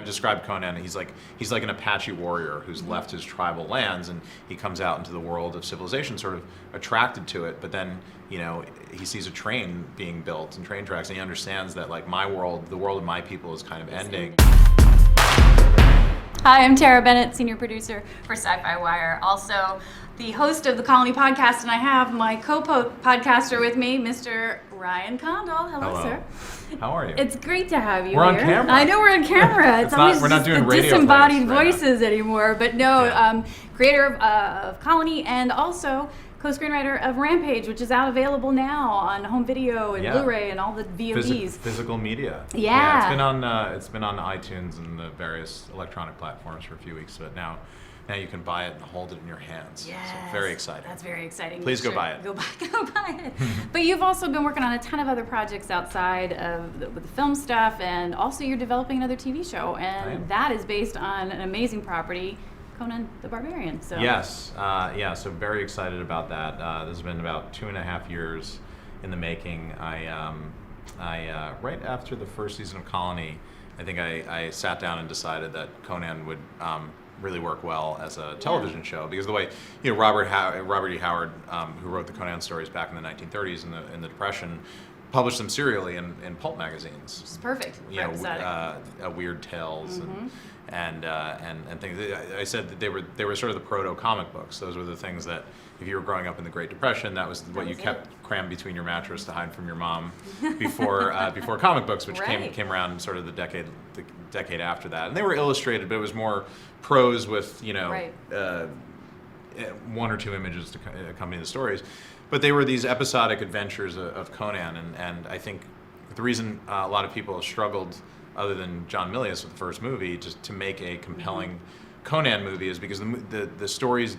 I've described Conan, he's like an Apache warrior who's left his tribal lands, and he comes out into the world of civilization sort of attracted to it, but then, you know, he sees a train being built and train tracks, and he understands that, like, my world, the world of my people is kind of ending. Hi, I'm Tara Bennett, senior producer for SYFY WIRE, also the host of the Colony podcast, and I have my co-podcaster with me, Mr. Ryan Condal. Hello, sir. How are you? It's great to have you We're here. on camera. I know we're on camera. It's always we're not just doing the radio disembodied plays right voices anymore. But no, Yeah. Creator of Colony and also co-screenwriter of Rampage, which is out available now on home video and Blu-ray and all the VODs. Physical media. Yeah. It's been on iTunes and the various electronic platforms for a few weeks, but now you can buy it and hold it in your hands. Yes. So very exciting. That's very exciting. Please go buy it. Go buy it. But you've also been working on a ton of other projects outside of with the film stuff, and also you're developing another TV show, and that is based on an amazing property, Conan the Barbarian. So Yes. So very excited about that. This has been about 2.5 years in the making. I right after the first season of Colony, I think I sat down and decided that Conan would really work well as a television show, because the way, you know, Robert E. Howard, who wrote the Conan stories back in the 1930s in the Depression, published them serially in pulp magazines. Which is perfect. You know, Weird Tales and things. I said that they were sort of the proto comic books. Those were the things that, if you were growing up in the Great Depression, that was what you kept crammed between your mattress to hide from your mom before comic books, which came around sort of the decade after that. And they were illustrated, but it was more prose with, you know, one or two images to accompany the stories. But they were these episodic adventures of Conan, and I think the reason a lot of people struggled, other than John Milius with the first movie, to make a compelling Conan movie is because the stories,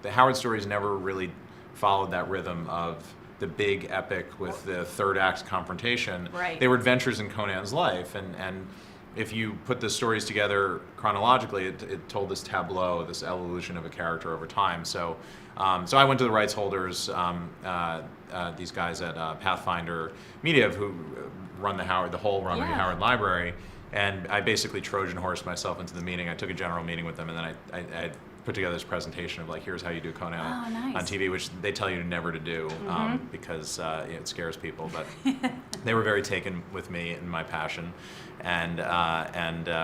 the Howard stories, never really followed that rhythm of the big epic with the third act confrontation. Right. They were adventures in Conan's life, and if you put the stories together chronologically, it told this tableau, this evolution of a character over time. So I went to the rights holders, these guys at Pathfinder Media, who run the whole Robert E. Howard library, and I basically Trojan horsed myself into the meeting. I took a general meeting with them, and then I put together this presentation of, like, here's how you do Conan on TV, which they tell you never to do because it scares people. But they were very taken with me and my passion, and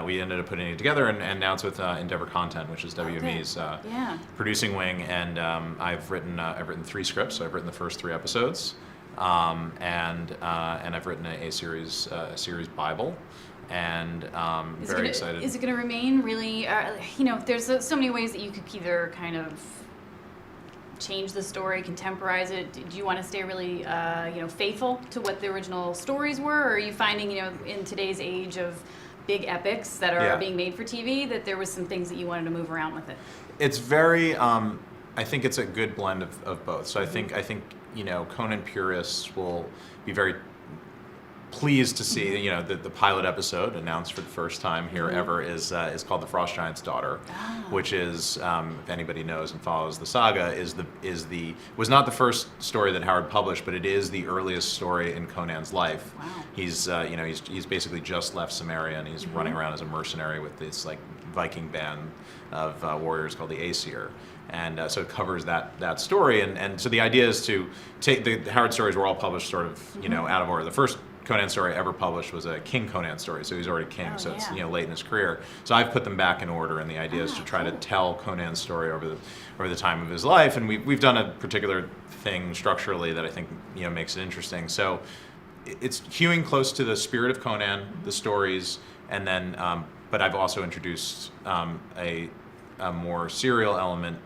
we ended up putting it together, and now it's with Endeavor Content, which is WME's producing wing. And I've written 3 scripts. So I've written the first 3 episodes, and I've written a series Bible. And very excited. Is it going to remain really, you know, there's so many ways that you could either kind of change the story, contemporize it. Do you want to stay really, you know, faithful to what the original stories were? Or are you finding, you know, in today's age of big epics that are being made for TV, that there was some things that you wanted to move around with it? It's very, I think it's a good blend of both. So I think, you know, Conan purists will be very pleased to see, you know, the pilot episode announced for the first time here ever is called The Frost Giant's Daughter, which is, if anybody knows and follows the saga, was not the first story that Howard published, but it is the earliest story in Conan's life. Wow. He's you know, he's basically just left Samaria, and he's running around as a mercenary with this, like, Viking band of warriors called the Aesir. And so it covers that story, and so the idea is to take the Howard stories were all published sort of, you know, out of order. The first Conan story ever published was a King Conan story, so he's already king, it's, you know, late in his career. So I've put them back in order, and the idea is to try to tell Conan's story over the time of his life, and we've done a particular thing structurally that I think, you know, makes it interesting. So it's hewing close to the spirit of Conan, the stories, and then but I've also introduced a more serial element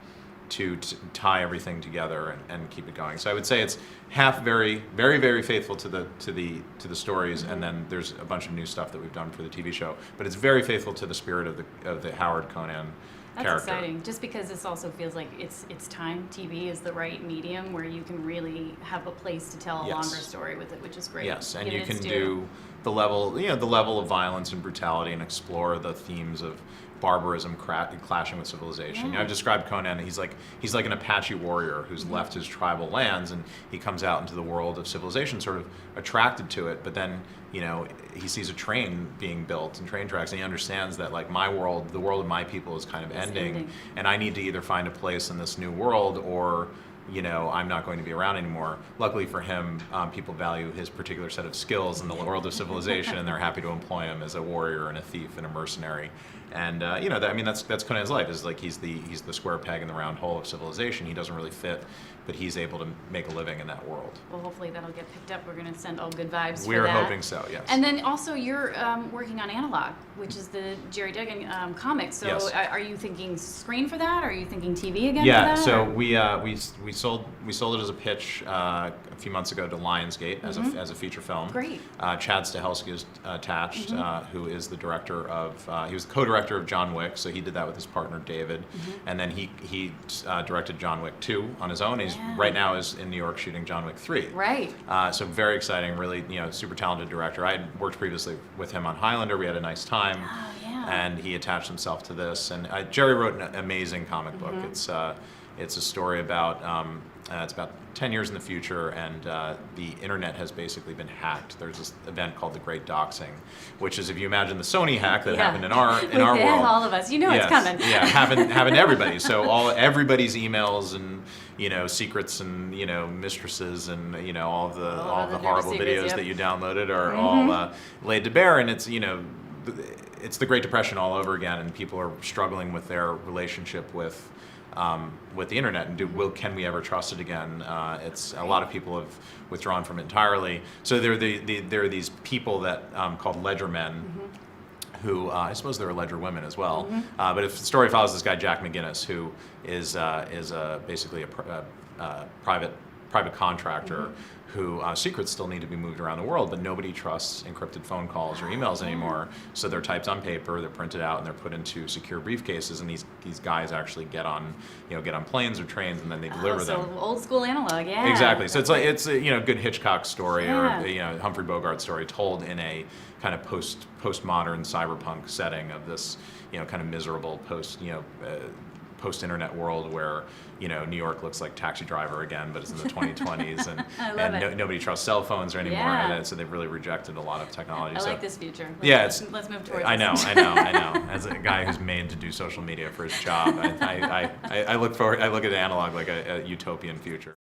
to tie everything together and keep it going. So I would say it's half very, very, very faithful to the stories, and then there's a bunch of new stuff that we've done for the TV show. But it's very faithful to the spirit of the Howard Conan character. That's exciting, just because this also feels like it's time. TV is the right medium where you can really have a place to tell a longer story with it, which is great. Yes, and you can do the level, the level of violence and brutality, and explore the themes of barbarism clashing with civilization. Yeah. I've described Conan. He's like an Apache warrior who's left his tribal lands, and he comes out into the world of civilization, sort of attracted to it. But then, he sees a train being built and train tracks, and he understands that like my world, the world of my people, is kind of ending, and I need to either find a place in this new world or I'm not going to be around anymore. Luckily for him, people value his particular set of skills in the world of civilization, and they're happy to employ him as a warrior and a thief and a mercenary. And that's Conan's life. Is like he's the square peg in the round hole of civilization. He doesn't really fit, but he's able to make a living in that world. Well, hopefully that'll get picked up. We're going to send all good vibes for that. We're hoping so, yes. And then also you're working on Analog, which is the Jerry Duggan comic. So Yes. Are you thinking screen for that? Are you thinking TV again Yeah, for that? so or? we sold it as a pitch a few months ago to Lionsgate as a feature film. Great. Chad Stahelski is attached, who is the director of he was the co-director of John Wick, so he did that with his partner David, and then he directed John Wick 2 on his own. He's right now is in New York shooting John Wick 3. Right. So very exciting, really super talented director. I had worked previously with him on Highlander. We had a nice time. Oh, yeah. And he attached himself to this. And Jerry wrote an amazing comic book. It's a story about it's about 10 years in the future, and the internet has basically been hacked. There's this event called the Great Doxing, which is, if you imagine the Sony hack that happened in our world. All of us, it's coming. Yeah, happened to everybody. So everybody's emails and secrets and mistresses and all the horrible videos that you downloaded are all laid to bear, and it's it's the Great Depression all over again, and people are struggling with their relationship with the internet, and can we ever trust it again? It's a lot of people have withdrawn from it entirely. So there are these people that called ledger men, who I suppose there are ledger women as well. But if the story follows this guy Jack McGinnis, who is basically a private contractor. Who secrets still need to be moved around the world, but nobody trusts encrypted phone calls or emails anymore. So they're typed on paper, they're printed out, and they're put into secure briefcases. And these guys actually get on planes or trains, and then they deliver them. So old school Analog, yeah. Exactly. So it's a good Hitchcock story or Humphrey Bogart story told in a kind of postmodern cyberpunk setting of this kind of miserable post-internet world where New York looks like Taxi Driver again, but it's in the 2020s, and nobody trusts cell phones anymore, and so they've really rejected a lot of technology. I like this future. Let's move towards. I know. As a guy who's made to do social media for his job, I look at Analog like a utopian future.